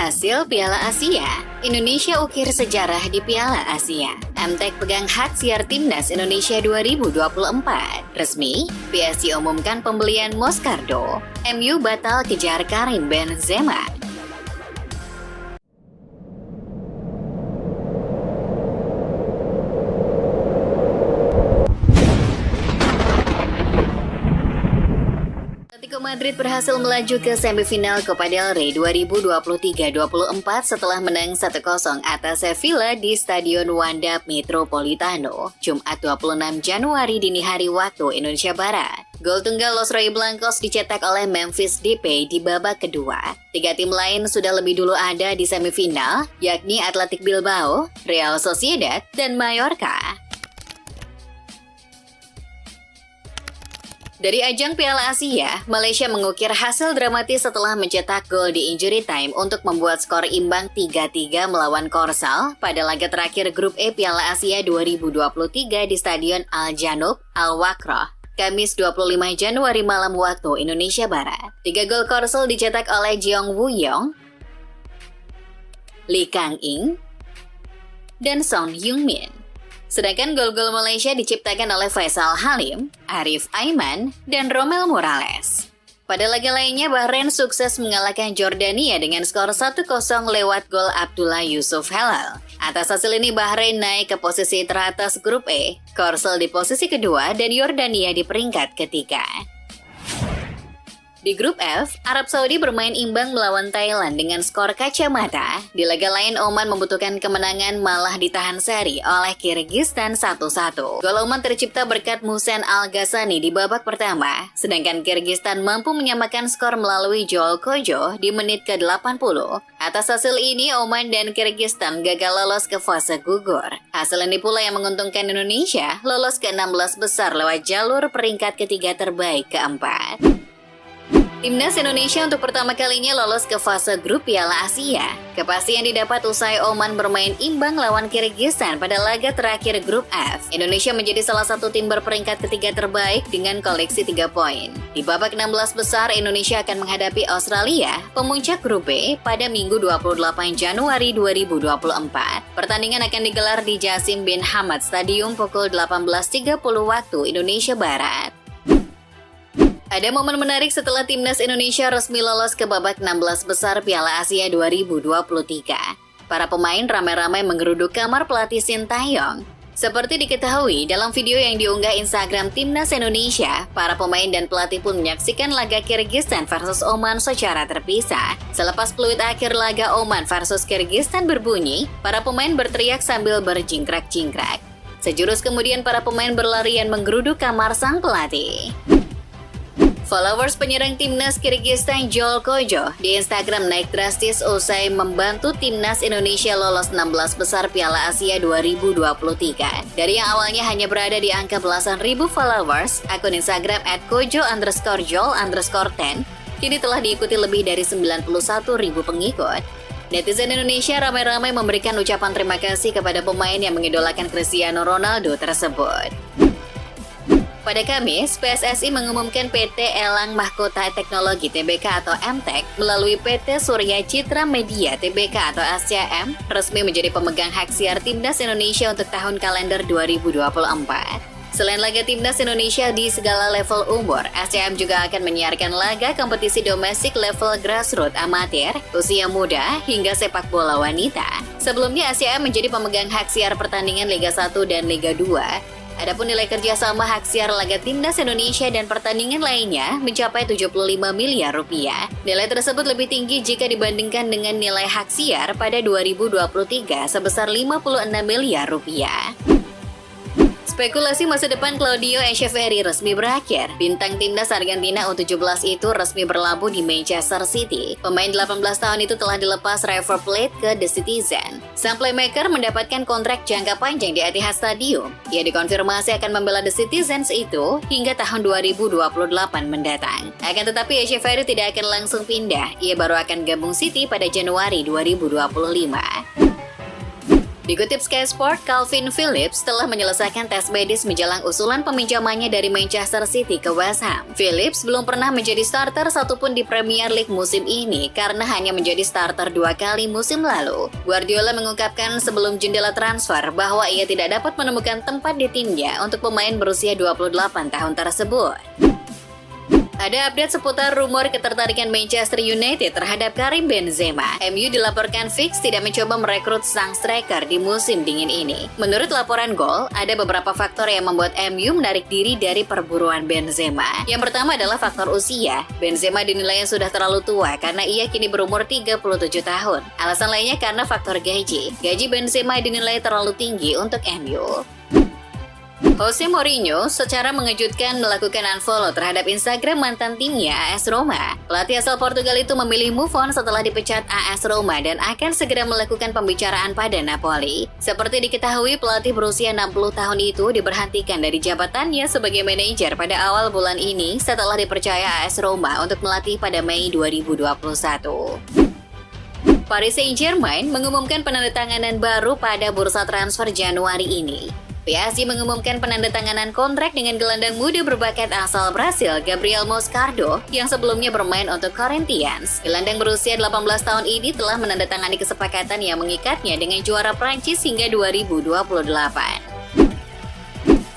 Hasil Piala Asia, Indonesia ukir sejarah di Piala Asia. MTEK pegang hak siar Timnas Indonesia 2024. Resmi, PSG umumkan pembelian Moscardo. MU batal kejar Karim Benzema. Atletico Madrid berhasil melaju ke semifinal Copa del Rey 2023-24 setelah menang 1-0 atas Sevilla di Stadion Wanda Metropolitano, Jumat 26 Januari dini hari waktu Indonesia Barat. Gol tunggal Los Rojiblancos dicetak oleh Memphis Depay di babak kedua. Tiga tim lain sudah lebih dulu ada di semifinal, yakni Athletic Bilbao, Real Sociedad, dan Mallorca. Dari ajang Piala Asia, Malaysia mengukir hasil dramatis setelah mencetak gol di injury time untuk membuat skor imbang 3-3 melawan Korsel pada laga terakhir Grup E Piala Asia 2023 di Stadion Al Janoub, Al Wakrah, Kamis 25 Januari malam waktu Indonesia Barat. 3 gol Korsel dicetak oleh Jeong Woo-young, Lee Kang-in, dan Son Heung-min. Sedangkan gol-gol Malaysia diciptakan oleh Faisal Halim, Arif Aiman, dan Romel Morales. Pada laga lainnya, Bahrain sukses mengalahkan Jordania dengan skor 1-0 lewat gol Abdullah Yusuf Helal. Atas hasil ini, Bahrain naik ke posisi teratas Grup E, Korsel di posisi kedua, dan Yordania di peringkat ketiga. Di Grup F, Arab Saudi bermain imbang melawan Thailand dengan skor kacamata. Di laga lain, Oman membutuhkan kemenangan malah ditahan seri oleh Kyrgyzstan 1-1. Gol Oman tercipta berkat Muhsen Al-Ghassani di babak pertama, sedangkan Kyrgyzstan mampu menyamakan skor melalui Joel Kojo di menit ke-80. Atas hasil ini, Oman dan Kyrgyzstan gagal lolos ke fase gugur. Hasil ini pula yang menguntungkan Indonesia lolos ke 16 besar lewat jalur peringkat ketiga terbaik keempat. Timnas Indonesia untuk pertama kalinya lolos ke fase grup Piala Asia. Kepastian didapat usai Oman bermain imbang lawan Kyrgyzstan pada laga terakhir grup F. Indonesia menjadi salah satu tim berperingkat ketiga terbaik dengan koleksi 3 poin. Di babak 16 besar, Indonesia akan menghadapi Australia, pemuncak grup B, pada Minggu 28 Januari 2024. Pertandingan akan digelar di Jassim bin Hamad Stadium pukul 18.30 waktu Indonesia Barat. Ada momen menarik setelah Timnas Indonesia resmi lolos ke babak 16 besar Piala Asia 2023. Para pemain ramai-ramai menggeruduk kamar pelatih Sintayong. Seperti diketahui, dalam video yang diunggah Instagram Timnas Indonesia, para pemain dan pelatih pun menyaksikan laga Kyrgyzstan versus Oman secara terpisah. Selepas peluit akhir laga Oman versus Kyrgyzstan berbunyi, para pemain berteriak sambil berjingkrak-jingkrak. Sejurus kemudian para pemain berlarian menggeruduk kamar sang pelatih. Followers penyerang Timnas Kyrgyzstan Joel Kojo di Instagram naik drastis usai membantu Timnas Indonesia lolos 16 besar Piala Asia 2023. Dari yang awalnya hanya berada di angka belasan ribu followers, akun Instagram @kojo_joel_10 kini telah diikuti lebih dari 91.000 pengikut. Netizen Indonesia ramai-ramai memberikan ucapan terima kasih kepada pemain yang mengidolakan Cristiano Ronaldo tersebut. Pada Kamis, PSSI mengumumkan PT Elang Mahkota Teknologi Tbk atau MTEK melalui PT Surya Citra Media Tbk atau SCM resmi menjadi pemegang hak siar Timnas Indonesia untuk tahun kalender 2024. Selain laga Timnas Indonesia di segala level umur, SCM juga akan menyiarkan laga kompetisi domestik level grassroots amatir, usia muda, hingga sepak bola wanita. Sebelumnya SCM menjadi pemegang hak siar pertandingan Liga 1 dan Liga 2. Adapun nilai kerjasama hak siar laga Timnas Indonesia dan pertandingan lainnya mencapai 75 miliar rupiah. Nilai tersebut lebih tinggi jika dibandingkan dengan nilai hak siar pada 2023 sebesar 56 miliar rupiah. Spekulasi masa depan Claudio Echeverri resmi berakhir. Bintang timnas Argentina U17 itu resmi berlabuh di Manchester City. Pemain 18 tahun itu telah dilepas River Plate ke The Citizen. Sang playmaker mendapatkan kontrak jangka panjang di Etihad Stadium. Ia dikonfirmasi akan membela The Citizens itu hingga tahun 2028 mendatang. Akan tetapi Echeverri tidak akan langsung pindah. Ia baru akan gabung City pada Januari 2025. Dikutip Sky Sport, Calvin Phillips telah menyelesaikan tes medis menjelang usulan peminjamannya dari Manchester City ke West Ham. Phillips belum pernah menjadi starter satupun di Premier League musim ini karena hanya menjadi starter 2 kali musim lalu. Guardiola mengungkapkan sebelum jendela transfer bahwa ia tidak dapat menemukan tempat di timnya untuk pemain berusia 28 tahun tersebut. Ada update seputar rumor ketertarikan Manchester United terhadap Karim Benzema. MU dilaporkan fix tidak mencoba merekrut sang striker di musim dingin ini. Menurut laporan Goal, ada beberapa faktor yang membuat MU menarik diri dari perburuan Benzema. Yang pertama adalah faktor usia. Benzema dinilai sudah terlalu tua karena ia kini berumur 37 tahun. Alasan lainnya karena faktor gaji. Gaji Benzema dinilai terlalu tinggi untuk MU. Jose Mourinho secara mengejutkan melakukan unfollow terhadap Instagram mantan timnya AS Roma. Pelatih asal Portugal itu memilih move on setelah dipecat AS Roma dan akan segera melakukan pembicaraan pada Napoli. Seperti diketahui, pelatih berusia 60 tahun itu diberhentikan dari jabatannya sebagai manajer pada awal bulan ini setelah dipercaya AS Roma untuk melatih pada Mei 2021. Paris Saint-Germain mengumumkan penandatanganan baru pada bursa transfer Januari ini. PSG mengumumkan penandatanganan kontrak dengan gelandang muda berbakat asal Brasil Gabriel Moscardo yang sebelumnya bermain untuk Corinthians. Gelandang berusia 18 tahun ini telah menandatangani kesepakatan yang mengikatnya dengan juara Prancis hingga 2028.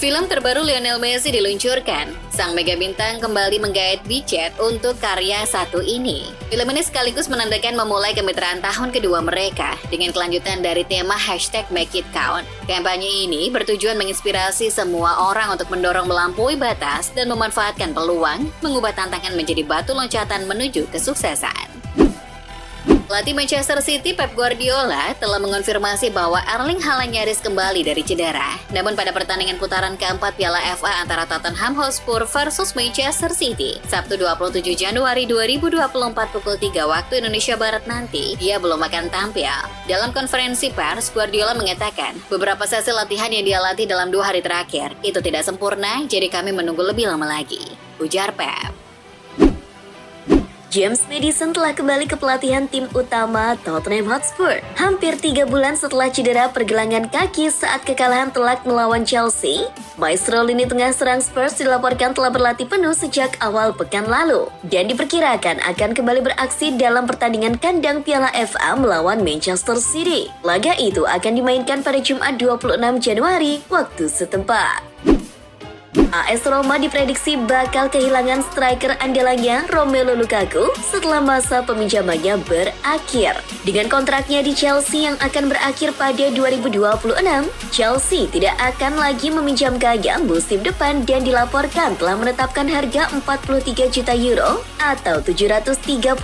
Film terbaru Lionel Messi diluncurkan. Sang mega bintang kembali menggait budget untuk karya satu ini. Film ini sekaligus menandakan memulai kemitraan tahun kedua mereka dengan kelanjutan dari tema #MakeItCount. Kampanye ini bertujuan menginspirasi semua orang untuk mendorong melampaui batas dan memanfaatkan peluang, mengubah tantangan menjadi batu loncatan menuju kesuksesan. Pelatih Manchester City Pep Guardiola telah mengonfirmasi bahwa Erling Haaland nyaris kembali dari cedera. Namun pada pertandingan putaran keempat Piala FA antara Tottenham Hotspur versus Manchester City, Sabtu 27 Januari 2024 pukul 3 waktu Indonesia Barat nanti, dia belum akan tampil. Dalam konferensi pers, Guardiola mengatakan, beberapa sesi latihan yang dia latih dalam 2 hari terakhir itu tidak sempurna, jadi kami menunggu lebih lama lagi, ujar Pep. James Maddison telah kembali ke pelatihan tim utama Tottenham Hotspur. Hampir 3 bulan setelah cedera pergelangan kaki saat kekalahan telak melawan Chelsea, maestro lini tengah serang Spurs dilaporkan telah berlatih penuh sejak awal pekan lalu dan diperkirakan akan kembali beraksi dalam pertandingan kandang Piala FA melawan Manchester City. Laga itu akan dimainkan pada Jumat 26 Januari waktu setempat. AS Roma diprediksi bakal kehilangan striker andalannya Romelu Lukaku setelah masa peminjamannya berakhir. Dengan kontraknya di Chelsea yang akan berakhir pada 2026, Chelsea tidak akan lagi meminjamkannya musim depan dan dilaporkan telah menetapkan harga 43 juta euro atau 739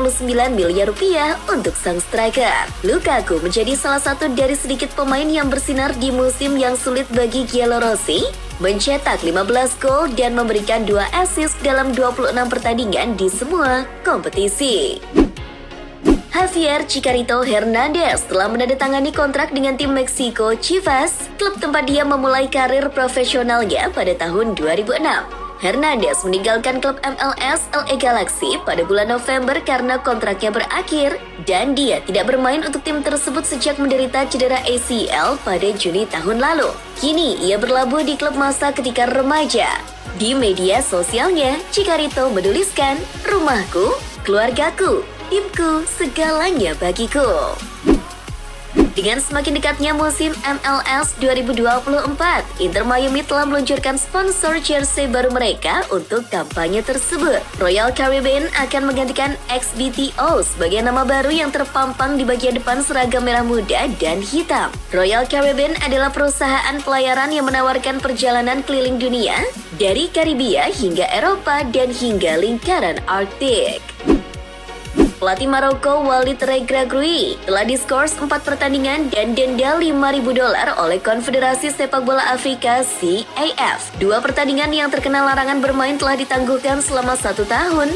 miliar rupiah untuk sang striker. Lukaku menjadi salah satu dari sedikit pemain yang bersinar di musim yang sulit bagi Giallorossi, mencetak 15 gol dan memberikan 2 assist dalam 26 pertandingan di semua kompetisi. Javier Chicharito Hernandez telah menandatangani kontrak dengan tim Meksiko Chivas, klub tempat dia memulai karir profesionalnya pada tahun 2006. Hernandez meninggalkan klub MLS LA Galaxy pada bulan November karena kontraknya berakhir dan dia tidak bermain untuk tim tersebut sejak menderita cedera ACL pada Juni tahun lalu. Kini ia berlabuh di klub masa ketika remaja. Di media sosialnya, Chicharito menuliskan, "Rumahku, keluargaku, timku, segalanya bagiku." Dengan semakin dekatnya musim MLS 2024, Inter Miami telah meluncurkan sponsor jersey baru mereka untuk kampanye tersebut. Royal Caribbean akan menggantikan XBTO sebagai nama baru yang terpampang di bagian depan seragam merah muda dan hitam. Royal Caribbean adalah perusahaan pelayaran yang menawarkan perjalanan keliling dunia dari Karibia hingga Eropa dan hingga lingkaran Arktik. Pelatih Maroko Walid Regragui telah diskors 4 pertandingan dan denda $5.000 oleh Konfederasi Sepak Bola Afrika CAF. 2 pertandingan yang terkena larangan bermain telah ditangguhkan selama 1 tahun,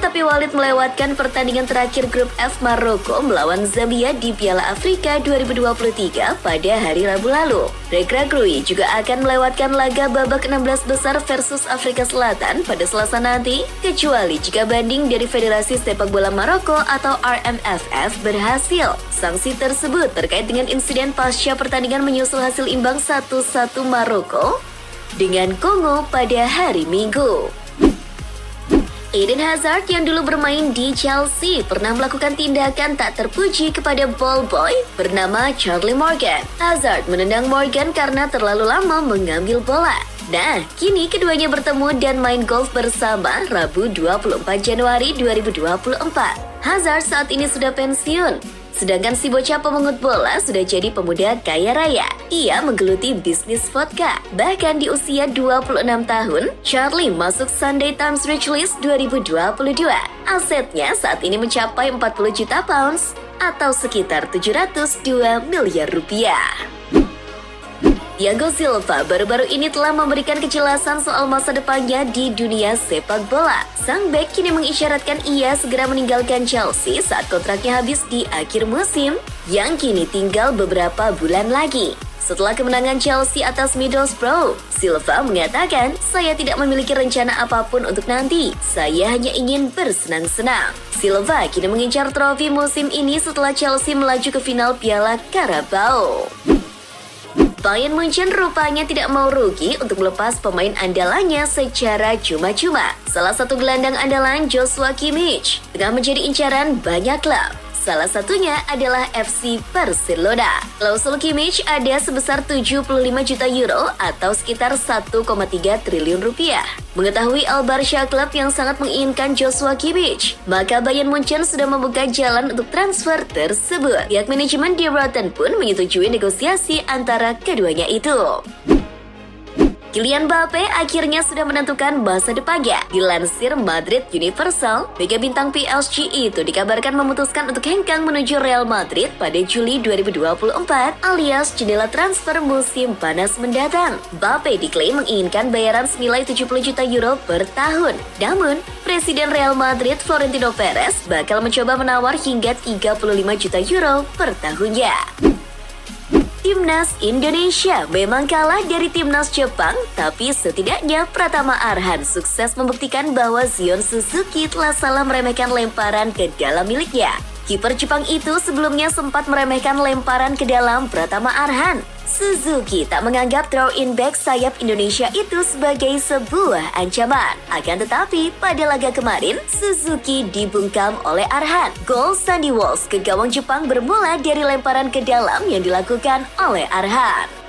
tapi Walid melewatkan pertandingan terakhir grup F Maroko melawan Zambia di Piala Afrika 2023 pada hari Rabu lalu. Rekra Krui juga akan melewatkan laga babak 16 besar versus Afrika Selatan pada Selasa nanti, kecuali jika banding dari Federasi Sepak Bola Maroko atau RMFF berhasil. Sanksi tersebut terkait dengan insiden pasca pertandingan menyusul hasil imbang 1-1 Maroko dengan Kongo pada hari Minggu. Eden Hazard yang dulu bermain di Chelsea pernah melakukan tindakan tak terpuji kepada ball boy bernama Charlie Morgan. Hazard menendang Morgan karena terlalu lama mengambil bola. Nah, kini keduanya bertemu dan main golf bersama Rabu 24 Januari 2024. Hazard saat ini sudah pensiun. Sedangkan si bocah pemungut bola sudah jadi pemuda kaya raya. Ia menggeluti bisnis vodka. Bahkan di usia 26 tahun, Charlie masuk Sunday Times Rich List 2022. Asetnya saat ini mencapai 40 juta pounds atau sekitar 702 miliar rupiah. Thiago Silva baru-baru ini telah memberikan kejelasan soal masa depannya di dunia sepak bola. Sang bek kini mengisyaratkan ia segera meninggalkan Chelsea saat kontraknya habis di akhir musim, yang kini tinggal beberapa bulan lagi. Setelah kemenangan Chelsea atas Middlesbrough, Silva mengatakan, "Saya tidak memiliki rencana apapun untuk nanti. Saya hanya ingin bersenang-senang." Silva kini mengincar trofi musim ini setelah Chelsea melaju ke final Piala Carabao. Bayern Munchen rupanya tidak mau rugi untuk melepas pemain andalannya secara cuma-cuma. Salah satu gelandang andalan Joshua Kimmich tengah menjadi incaran banyak klub. Salah satunya adalah FC Barcelona. Klausul Kimmich ada sebesar 75 juta euro atau sekitar 1,3 triliun rupiah. Mengetahui Al Barca klub yang sangat menginginkan Joshua Kimmich, maka Bayern Munchen sudah membuka jalan untuk transfer tersebut. Pihak manajemen Die Roten pun menyetujui negosiasi antara keduanya itu. Kylian Mbappe akhirnya sudah menentukan masa depannya. Dilansir Madrid Universal, mega bintang PSG itu dikabarkan memutuskan untuk hengkang menuju Real Madrid pada Juli 2024 alias jendela transfer musim panas mendatang. Mbappe diklaim menginginkan bayaran senilai 70 juta euro per tahun. Namun, Presiden Real Madrid Florentino Perez bakal mencoba menawar hingga 35 juta euro per tahunnya. Timnas Indonesia memang kalah dari Timnas Jepang, tapi setidaknya Pratama Arhan sukses membuktikan bahwa Zion Suzuki telah salah meremehkan lemparan ke dalam miliknya. Kiper Jepang itu sebelumnya sempat meremehkan lemparan ke dalam Pratama Arhan. Suzuki tak menganggap throw-in back sayap Indonesia itu sebagai sebuah ancaman. Akan tetapi, pada laga kemarin, Suzuki dibungkam oleh Arhan. Gol Sandy Walsh ke gawang Jepang bermula dari lemparan ke dalam yang dilakukan oleh Arhan.